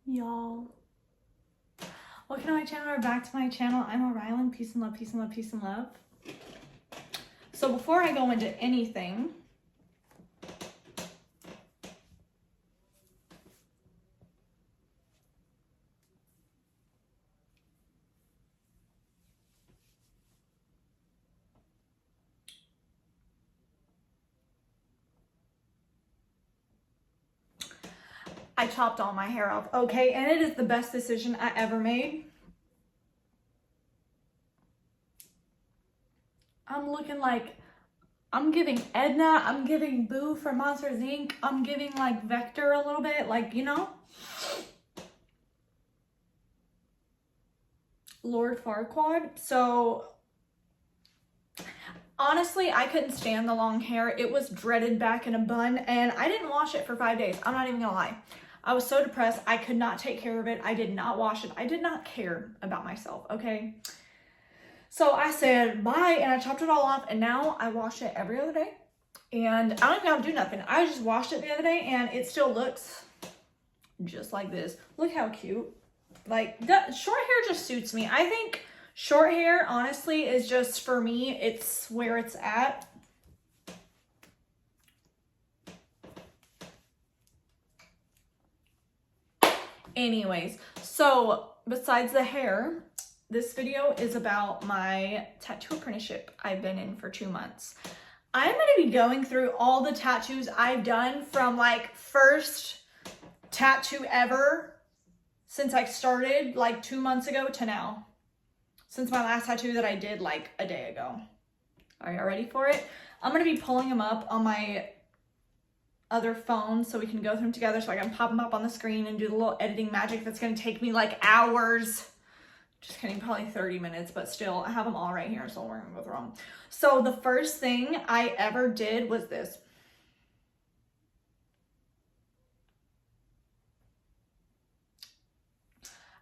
Y'all, welcome to my channel or back to my channel. I'm Orylan. Peace and love, peace and love, peace and love. So before I go into anything, I chopped all my hair off, okay? And it is the best decision I ever made. I'm looking like, I'm giving Edna, I'm giving Boo from Monsters Inc., I'm giving like Vector a little bit, like, you know? Lord Farquaad. So honestly, I couldn't stand the long hair. It was dreaded back in a bun, and I didn't wash it for 5 days. I'm not even gonna lie. I was so depressed. I could not take care of it. I did not wash it. I did not care about myself, okay? So I said bye, and I chopped it all off, and now I wash it every other day. And I don't even have to do nothing. I just washed it the other day, and it still looks just like this. Look how cute. Like, the short hair just suits me. I think short hair, honestly, is just, for me, it's where it's at. Anyways, so besides the hair, this video is about my tattoo apprenticeship I've been in for 2 months. I'm going to be going through all the tattoos I've done from like first tattoo ever since I started like 2 months ago to now. Since my last tattoo that I did like a day ago. Are y'all ready for it? I'm going to be pulling them up on my other phone so we can go through them together, so I can pop them up on the screen and do the little editing magic that's going to take me like hours. Just kidding, probably 30 minutes, but still, I have them all right here, so we're going to go through them. So the first thing I ever did was this.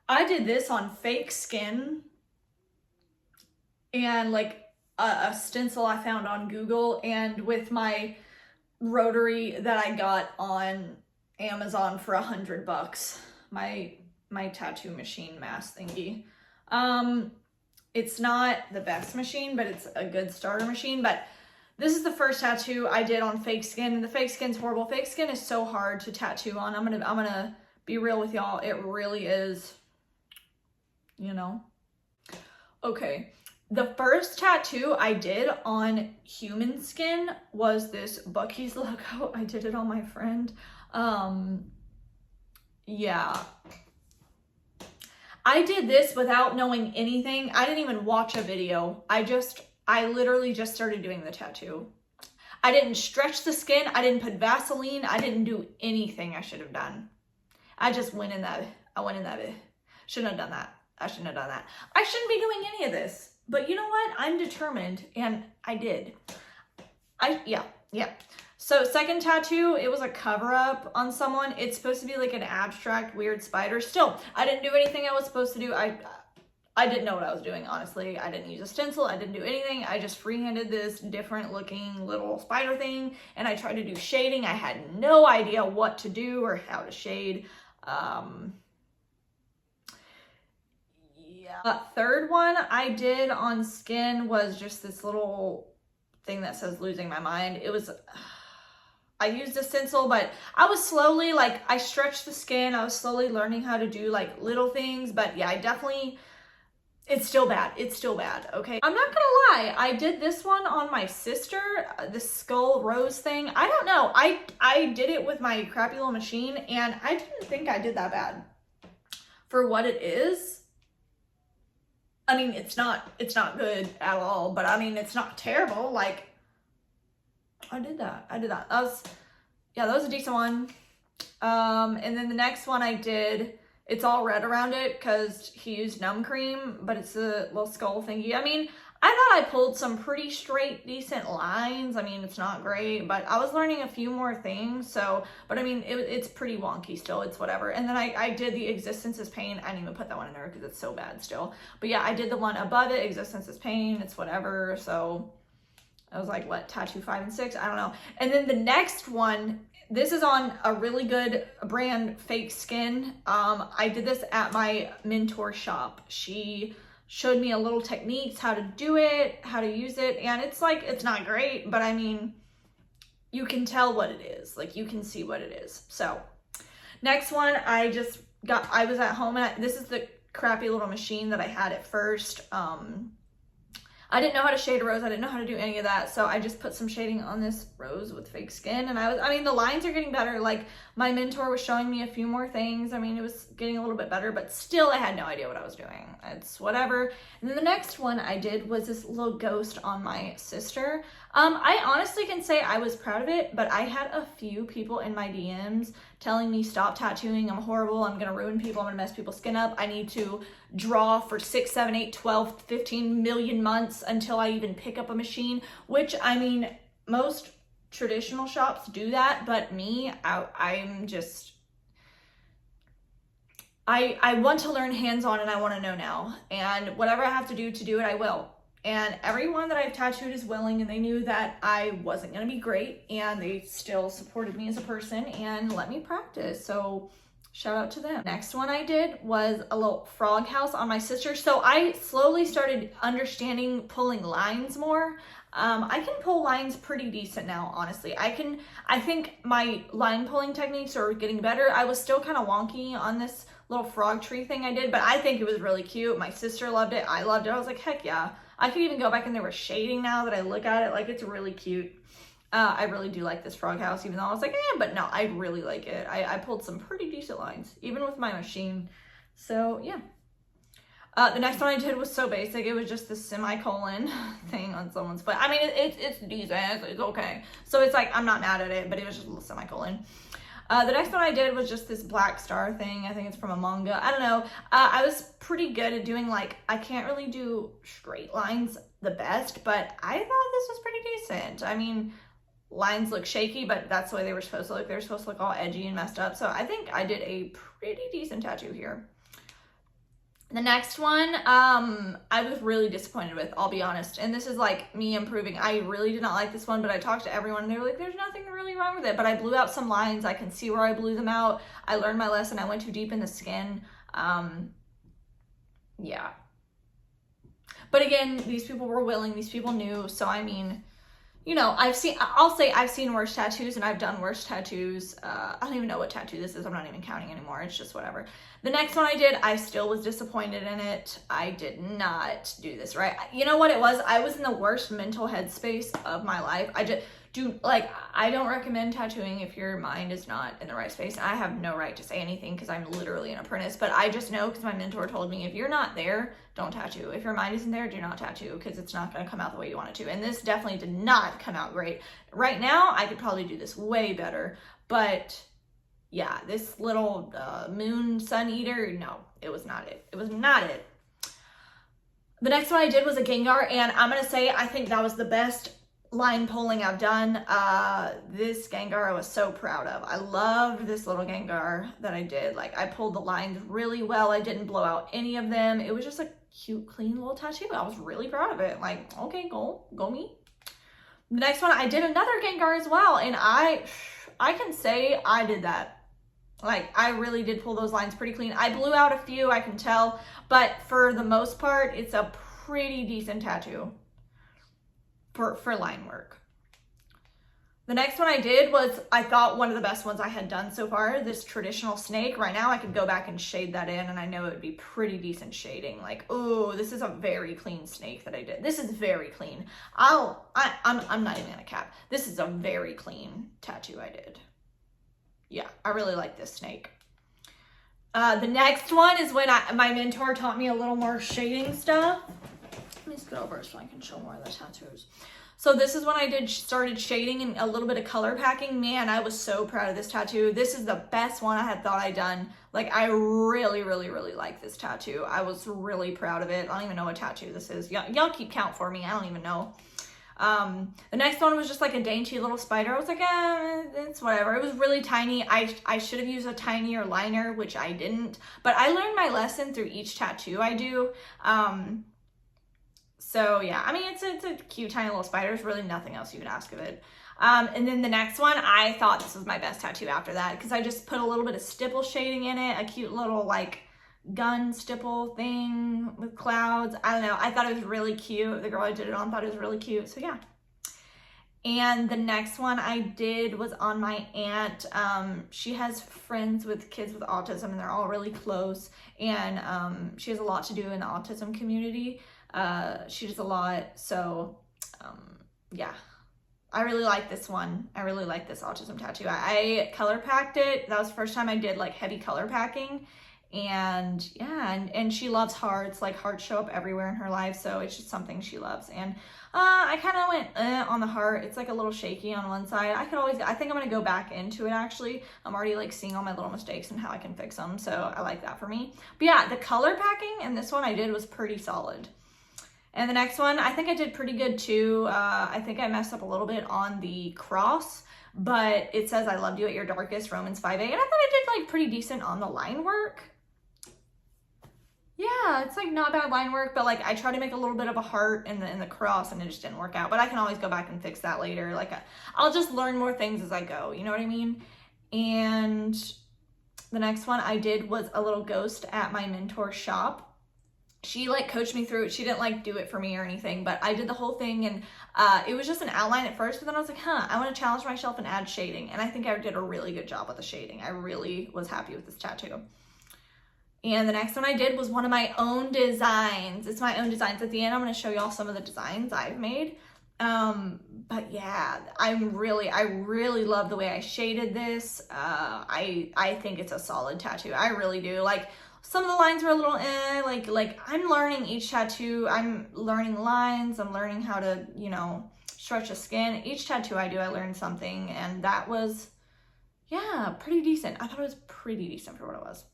I did this on fake skin and like a stencil I found on Google, and with my rotary that I got on Amazon for $100. My tattoo machine mask thingy. It's not the best machine, but it's a good starter machine. But this is the first tattoo I did on fake skin, and the fake skin's horrible. Fake skin is so hard to tattoo on. I'm gonna be real with y'all. It really is, you know. Okay. The first tattoo I did on human skin was this Buc-ee's logo. I did it on my friend. Yeah. I did this without knowing anything. I didn't even watch a video. I literally just started doing the tattoo. I didn't stretch the skin. I didn't put Vaseline. I didn't do anything I should have done. I just went in that. Shouldn't have done that. I shouldn't have done that. I shouldn't be doing any of this. But you know what? I'm determined, and I did. Yeah. So second tattoo, it was a cover-up on someone. It's supposed to be like an abstract weird spider. Still, I didn't do anything I was supposed to do. I didn't know what I was doing, honestly. I didn't use a stencil. I didn't do anything. I just freehanded this different looking little spider thing, and I tried to do shading. I had no idea what to do or how to shade. Third one I did on skin was just this little thing that says losing my mind. It was, I used a stencil, but I was slowly, like, I stretched the skin. I was slowly learning how to do like little things, but yeah, it's still bad. It's still bad, okay? I'm not gonna lie, I did this one on my sister, the skull rose thing. I don't know, I did it with my crappy little machine, and I didn't think I did that bad. For what it is, I mean, it's not good at all, but I mean, it's not terrible. Like, I did that. That was a decent one. And then the next one I did, it's all red around it because he used numb cream, but it's a little skull thingy. I mean, I thought I pulled some pretty straight, decent lines. I mean, it's not great, but I was learning a few more things. So, but I mean, it's pretty wonky still. It's whatever. And then I did the Existence is Pain. I didn't even put that one in there because it's so bad still. But yeah, I did the one above it, Existence is Pain. It's whatever. So I was like, what, tattoo 5 and 6? I don't know. And then the next one, this is on a really good brand, Fake Skin. I did this at my mentor shop. She showed me a little techniques, how to do it, how to use it. And it's like, it's not great, but I mean, you can tell what it is. Like, you can see what it is. So next one, I was at home, and this is the crappy little machine that I had at first. I didn't know how to shade a rose. I didn't know how to do any of that. So I just put some shading on this rose with Fake Skin. And I mean, the lines are getting better. Like, my mentor was showing me a few more things. I mean, it was getting a little bit better, but still I had no idea what I was doing. It's whatever. And then the next one I did was this little ghost on my sister. I honestly can say I was proud of it, but I had a few people in my DMs telling me, stop tattooing, I'm horrible, I'm gonna ruin people, I'm gonna mess people's skin up, I need to draw for 6, 7, 8, 12, 15 million months until I even pick up a machine, which, I mean, most traditional shops do that, but me, I'm just, I want to learn hands-on, and I want to know now, and whatever I have to do it, I will. And everyone that I've tattooed is willing, and they knew that I wasn't going to be great, and they still supported me as a person and let me practice. So shout out to them. Next one I did was a little frog house on my sister. So I slowly started understanding pulling lines more. I can pull lines pretty decent now, honestly. I think my line pulling techniques are getting better. I was still kind of wonky on this little frog tree thing I did, but I think it was really cute. My sister loved it. I loved it. I was like, heck yeah. I could even go back and there was shading now that I look at it. Like, it's really cute. I really do like this frog house, even though I was like, but no, I really like it. I pulled some pretty decent lines, even with my machine. So yeah. The next one I did was so basic. It was just this semicolon thing on someone's foot. I mean, it's decent. It's okay. So it's like, I'm not mad at it, but it was just a little semicolon. The next one I did was just this black star thing. I think it's from a manga. I don't know. I was pretty good at doing, like, I can't really do straight lines the best, but I thought this was pretty decent. I mean, lines look shaky, but that's the way they were supposed to look. They were supposed to look all edgy and messed up. So I think I did a pretty decent tattoo here. The next one, I was really disappointed with, I'll be honest. And this is like me improving. I really did not like this one, but I talked to everyone and they were like, there's nothing really wrong with it. But I blew out some lines. I can see where I blew them out. I learned my lesson. I went too deep in the skin. Yeah. But again, these people were willing. These people knew. So, I mean, you know, I'll say I've seen worse tattoos and I've done worse tattoos. I don't even know what tattoo this is. I'm not even counting anymore. It's just whatever. The next one I did, I still was disappointed in it. I did not do this right. You know what it was? I was in the worst mental headspace of my life. I don't recommend tattooing if your mind is not in the right space. I have no right to say anything because I'm literally an apprentice, but I just know because my mentor told me, if you're not there, don't tattoo. If your mind isn't there, do not tattoo because it's not going to come out the way you want it to. And this definitely did not come out great. Right now, I could probably do this way better, but yeah, this little moon sun eater, no, it was not it. It was not it. The next one I did was a Gengar, and I'm going to say I think that was the best line pulling I've done. This Gengar I was so proud of. I loved this little Gengar that I did. Like, I pulled the lines really well. I didn't blow out any of them. It was just a cute, clean little tattoo. I was really proud of it. Like, okay, go me. The next one, I did another Gengar as well, and I can say I did that. Like, I really did pull those lines pretty clean. I blew out a few, I can tell, but for the most part, it's a pretty decent tattoo for line work. The next one I did was, I thought, one of the best ones I had done so far, this traditional snake. Right now I could go back and shade that in and I know it would be pretty decent shading. Like, oh, this is a very clean snake that I did. This is very clean. I'm not even gonna cap. This is a very clean tattoo I did. Yeah, I really like this snake. The next one is when my mentor taught me a little more shading stuff. Let me scoot over so I can show more of the tattoos. So this is when I started shading and a little bit of color packing. Man, I was so proud of this tattoo. This is the best one I had thought I'd done. Like, I really, really, really like this tattoo. I was really proud of it. I don't even know what tattoo this is. Y'all keep count for me. I don't even know. The next one was just like a dainty little spider. I was like, it's whatever. It was really tiny. I should have used a tinier liner, which I didn't. But I learned my lesson through each tattoo I do. So yeah, I mean, it's a cute tiny little spider. There's really nothing else you could ask of it. And then the next one, I thought this was my best tattoo after that because I just put a little bit of stipple shading in it, a cute little like gun stipple thing with clouds. I don't know. I thought it was really cute. The girl I did it on thought it was really cute. So yeah. And the next one I did was on my aunt. She has friends with kids with autism and they're all really close. And she has a lot to do in the autism community. She does a lot. So yeah, I really like this one. I really like this autism tattoo. I color packed it. That was the first time I did like heavy color packing. And yeah, and she loves hearts. Like hearts show up everywhere in her life. So it's just something she loves. And I kind of went on the heart. It's like a little shaky on one side. I think I'm going to go back into it actually. I'm already like seeing all my little mistakes and how I can fix them. So I like that for me. But yeah, the color packing and this one I did was pretty solid. And the next one, I think I did pretty good too. I think I messed up a little bit on the cross, but it says I loved you at your darkest, Romans 5:8. And I thought I did like pretty decent on the line work. Yeah, it's like not bad line work, but like I tried to make a little bit of a heart in the cross and it just didn't work out. But I can always go back and fix that later. Like I'll just learn more things as I go, you know what I mean? And the next one I did was a little ghost at my mentor's shop. She like coached me through it. She didn't like do it for me or anything, but I did the whole thing and it was just an outline at first, but then I was like, I want to challenge myself and add shading. And I think I did a really good job with the shading. I really was happy with this tattoo. And the next one I did was one of my own designs. It's my own designs. At the end, I'm going to show y'all some of the designs I've made. But yeah, I really love the way I shaded this. I think it's a solid tattoo. I really do. Like some of the lines were a little like I'm learning each tattoo. I'm learning lines. I'm learning how to, you know, stretch the skin. Each tattoo I do, I learned something. And that was, yeah, pretty decent. I thought it was pretty decent for what it was.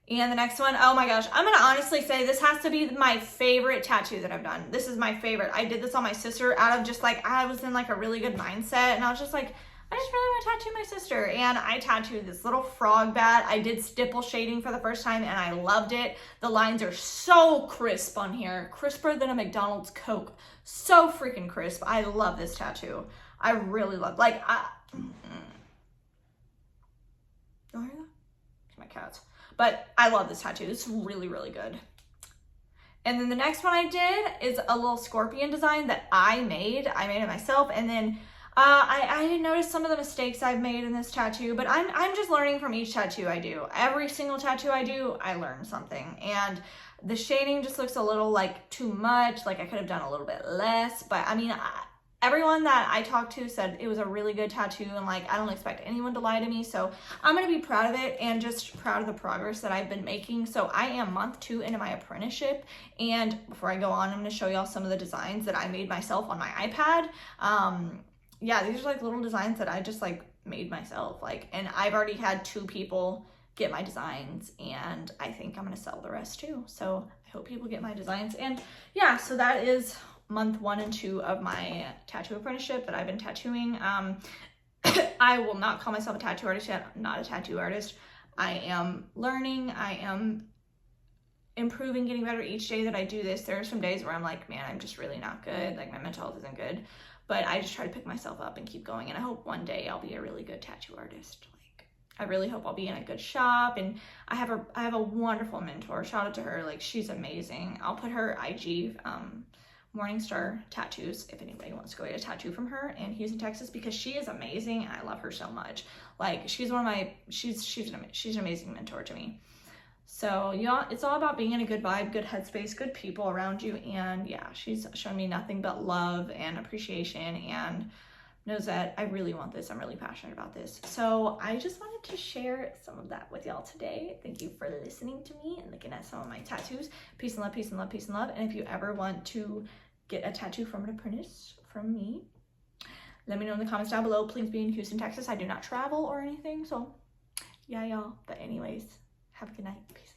And the next one, oh my gosh, I'm going to honestly say this has to be my favorite tattoo that I've done. This is my favorite. I did this on my sister out of just like, I was in like a really good mindset and I was just like, I just really want to tattoo my sister. And I tattooed this little frog bat. I did stipple shading for the first time and I loved it. The lines are so crisp on here, crisper than a McDonald's Coke. So freaking crisp. I love this tattoo. I really love, like, you hear that? It's my cats. But I love this tattoo. It's really, really good. And then the next one I did is a little scorpion design that I made. I made it myself. And then I noticed some of the mistakes I've made in this tattoo, but I'm just learning from each tattoo I do. Every single tattoo I do, I learn something. And the shading just looks a little like too much. Like I could have done a little bit less. But I mean, everyone that I talked to said it was a really good tattoo and like I don't expect anyone to lie to me, so I'm gonna be proud of it and just proud of the progress that I've been making. So I am month 2 into my apprenticeship, and before I go on, I'm gonna show y'all some of the designs that I made myself on my iPad. Yeah, these are like little designs that I just like made myself, like, and I've already had 2 people get my designs and I think I'm gonna sell the rest too. So I hope people get my designs. And yeah, so that is month 1 and 2 of my tattoo apprenticeship that I've been tattooing. I will not call myself a tattoo artist yet. I'm not a tattoo artist. I am learning. I am improving, getting better each day that I do this. There are some days where I'm like, man, I'm just really not good. Like my mental health isn't good, but I just try to pick myself up and keep going. And I hope one day I'll be a really good tattoo artist. Like I really hope I'll be in a good shop. And I have a wonderful mentor. Shout out to her. Like she's amazing. I'll put her IG, Morningstar Tattoos, if anybody wants to go get a tattoo from her in Houston, Texas, because she is amazing and I love her so much. Like she's one of my, she's an amazing mentor to me. So yeah, it's all about being in a good vibe, good headspace, good people around you. And yeah, she's shown me nothing but love and appreciation and knows that I really want this. I'm really passionate about this. So I just wanted to share some of that with y'all today. Thank you for listening to me and looking at some of my tattoos. Peace and love, peace and love, peace and love. And if you ever want to get a tattoo from an apprentice from me, let me know in the comments down below. Please be in Houston, Texas. I do not travel or anything. So yeah, y'all. But anyways, have a good night. Peace.